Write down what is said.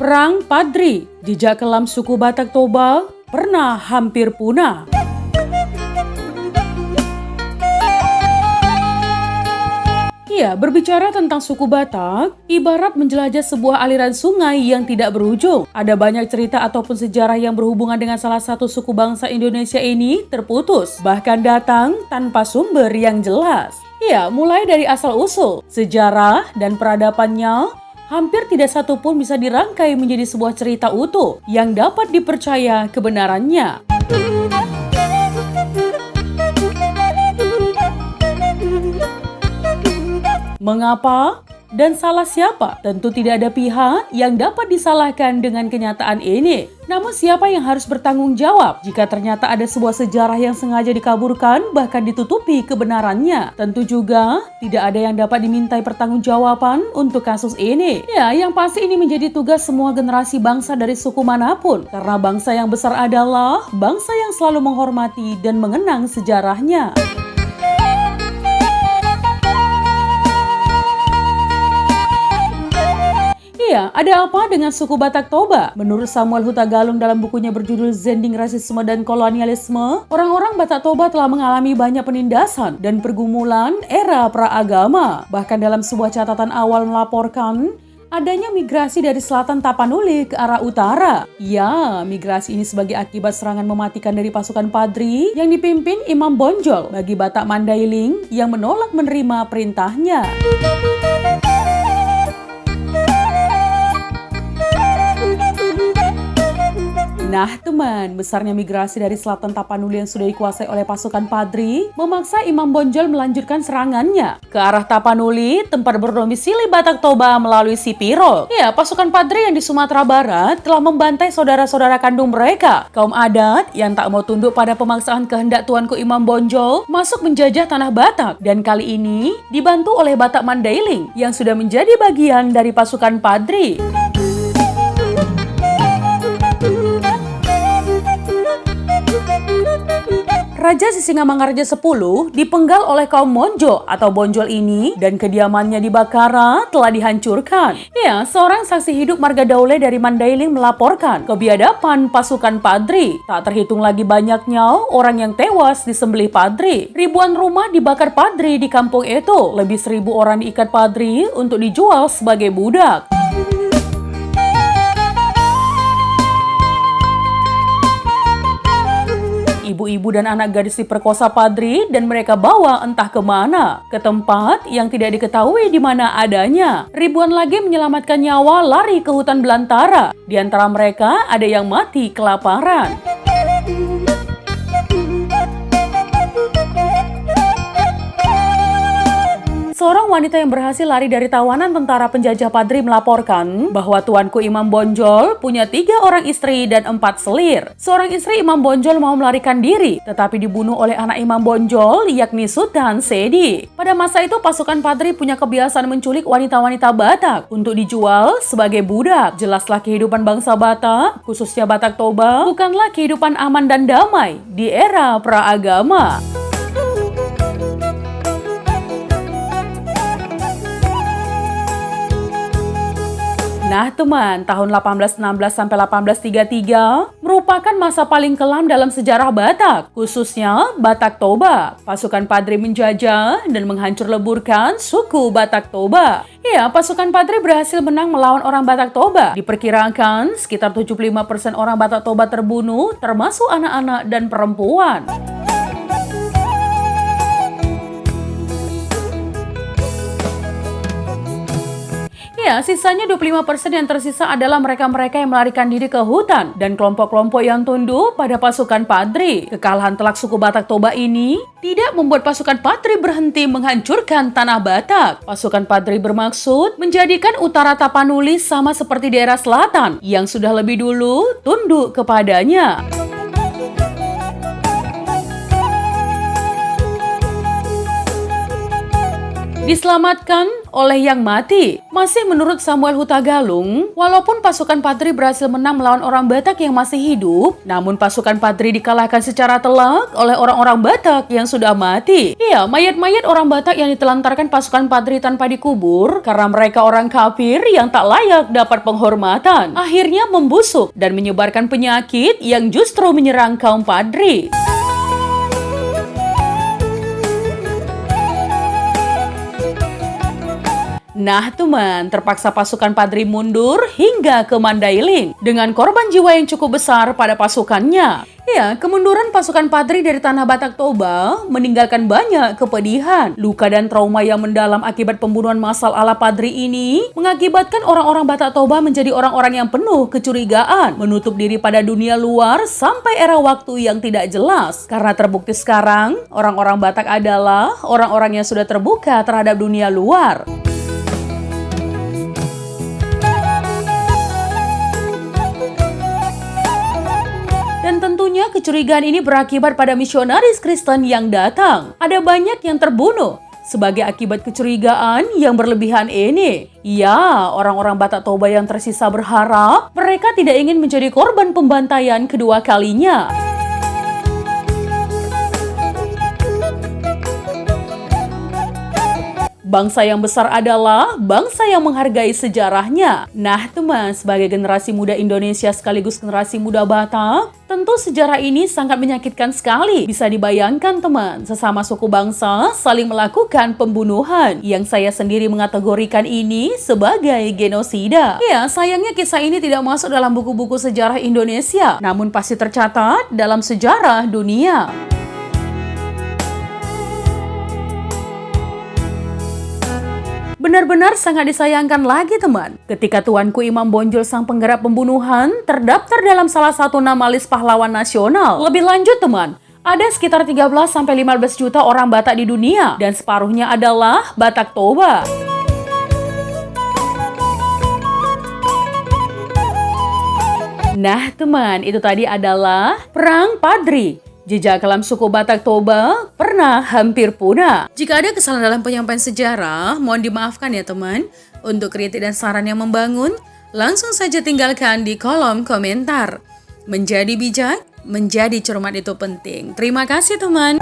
Perang Padri, jejak kelam suku Batak Toba pernah hampir punah. Ya, berbicara tentang suku Batak, ibarat menjelajah sebuah aliran sungai yang tidak berujung. Ada banyak cerita ataupun sejarah yang berhubungan dengan salah satu suku bangsa Indonesia ini terputus, bahkan datang tanpa sumber yang jelas. Ya, mulai dari asal-usul, sejarah, dan peradabannya, hampir tidak satu pun bisa dirangkai menjadi sebuah cerita utuh yang dapat dipercaya kebenarannya. Mengapa dan salah siapa? Tentu tidak ada pihak yang dapat disalahkan dengan kenyataan ini. Namun siapa yang harus bertanggung jawab jika ternyata ada sebuah sejarah yang sengaja dikaburkan bahkan ditutupi kebenarannya? Tentu juga tidak ada yang dapat dimintai pertanggungjawaban untuk kasus ini. Ya, yang pasti ini menjadi tugas semua generasi bangsa dari suku manapun. Karena bangsa yang besar adalah bangsa yang selalu menghormati dan mengenang sejarahnya. Iya, ada apa dengan suku Batak Toba? Menurut Samuel Hutagalung dalam bukunya berjudul Zending Rasisme dan Kolonialisme, orang-orang Batak Toba telah mengalami banyak penindasan dan pergumulan era praagama. Bahkan dalam sebuah catatan awal melaporkan adanya migrasi dari selatan Tapanuli ke arah utara. Ya, migrasi ini sebagai akibat serangan mematikan dari pasukan Padri yang dipimpin Imam Bonjol bagi Batak Mandailing yang menolak menerima perintahnya. Nah teman, besarnya migrasi dari selatan Tapanuli yang sudah dikuasai oleh pasukan Padri memaksa Imam Bonjol melanjutkan serangannya ke arah Tapanuli, tempat berdomisili Batak Toba melalui Sipiro. Ya, pasukan Padri yang di Sumatera Barat telah membantai saudara-saudara kandung mereka, kaum adat yang tak mau tunduk pada pemaksaan kehendak tuanku Imam Bonjol masuk menjajah tanah Batak. Dan kali ini dibantu oleh Batak Mandailing yang sudah menjadi bagian dari pasukan Padri. Raja Sisingamangaraja X dipenggal oleh kaum Monjo atau Bonjol ini dan kediamannya di Bakara telah dihancurkan. Ya, seorang saksi hidup Marga Daule dari Mandailing melaporkan kebiadaban pasukan Padri. Tak terhitung lagi banyaknya orang yang tewas disembelih Padri. Ribuan rumah dibakar Padri di kampung itu. Lebih 1.000 orang diikat Padri untuk dijual sebagai budak. Ibu-ibu dan anak gadis diperkosa Padri dan mereka bawa entah kemana, ke tempat yang tidak diketahui di mana adanya. Ribuan lagi menyelamatkan nyawa lari ke hutan belantara. Di antara mereka ada yang mati kelaparan. Seorang wanita yang berhasil lari dari tawanan tentara penjajah Padri melaporkan bahwa tuanku Imam Bonjol punya 3 orang istri dan 4 selir. Seorang istri Imam Bonjol mau melarikan diri, tetapi dibunuh oleh anak Imam Bonjol, yakni Sultan Sedi. Pada masa itu pasukan Padri punya kebiasaan menculik wanita-wanita Batak untuk dijual sebagai budak. Jelaslah kehidupan bangsa Batak, khususnya Batak Toba, bukanlah kehidupan aman dan damai di era praagama. Nah teman, tahun 1816 sampai 1833 merupakan masa paling kelam dalam sejarah Batak, khususnya Batak Toba. Pasukan Padri menjajah dan menghancur leburkan suku Batak Toba. Ya, pasukan Padri berhasil menang melawan orang Batak Toba. Diperkirakan sekitar 75% orang Batak Toba terbunuh, termasuk anak-anak dan perempuan. Ya, sisanya 25% yang tersisa adalah mereka-mereka yang melarikan diri ke hutan dan kelompok-kelompok yang tunduk pada pasukan Padri. Kekalahan telak suku Batak Toba ini tidak membuat pasukan Padri berhenti menghancurkan tanah Batak. Pasukan Padri bermaksud menjadikan utara Tapanuli sama seperti daerah selatan yang sudah lebih dulu tunduk kepadanya. Diselamatkan oleh yang mati. Masih menurut Samuel Hutagalung, walaupun pasukan Padri berhasil menang melawan orang Batak yang masih hidup, namun pasukan Padri dikalahkan secara telak oleh orang-orang Batak yang sudah mati. Iya, mayat-mayat orang Batak yang ditelantarkan pasukan Padri tanpa dikubur karena mereka orang kafir yang tak layak dapat penghormatan. Akhirnya membusuk dan menyebarkan penyakit yang justru menyerang kaum Padri. Nah teman, terpaksa pasukan Padri mundur hingga ke Mandailing dengan korban jiwa yang cukup besar pada pasukannya. Ya, kemunduran pasukan Padri dari tanah Batak Toba meninggalkan banyak kepedihan, luka dan trauma yang mendalam akibat pembunuhan massal ala Padri ini mengakibatkan orang-orang Batak Toba menjadi orang-orang yang penuh kecurigaan, menutup diri pada dunia luar sampai era waktu yang tidak jelas. Karena terbukti sekarang, orang-orang Batak adalah orang-orang yang sudah terbuka terhadap dunia luar. Dan tentunya kecurigaan ini berakibat pada misionaris Kristen yang datang. Ada banyak yang terbunuh sebagai akibat kecurigaan yang berlebihan ini. Ya, orang-orang Batak Toba yang tersisa berharap mereka tidak ingin menjadi korban pembantaian kedua kalinya. Bangsa yang besar adalah bangsa yang menghargai sejarahnya. Nah teman, sebagai generasi muda Indonesia sekaligus generasi muda Batak, tentu sejarah ini sangat menyakitkan sekali. Bisa dibayangkan teman, sesama suku bangsa saling melakukan pembunuhan yang saya sendiri mengategorikan ini sebagai genosida. Ya, sayangnya kisah ini tidak masuk dalam buku-buku sejarah Indonesia, namun pasti tercatat dalam sejarah dunia. Benar-benar sangat disayangkan lagi teman, ketika Tuanku Imam Bonjol sang penggerak pembunuhan terdaftar dalam salah satu nama list pahlawan nasional. Lebih lanjut teman, ada sekitar 13-15 juta orang Batak di dunia dan separuhnya adalah Batak Toba. Nah teman, itu tadi adalah Perang Padri. Jejak kelam suku Batak Toba pernah hampir punah. Jika ada kesalahan dalam penyampaian sejarah, mohon dimaafkan ya teman. Untuk kritik dan saran yang membangun, langsung saja tinggalkan di kolom komentar. Menjadi bijak, menjadi cermat itu penting. Terima kasih teman.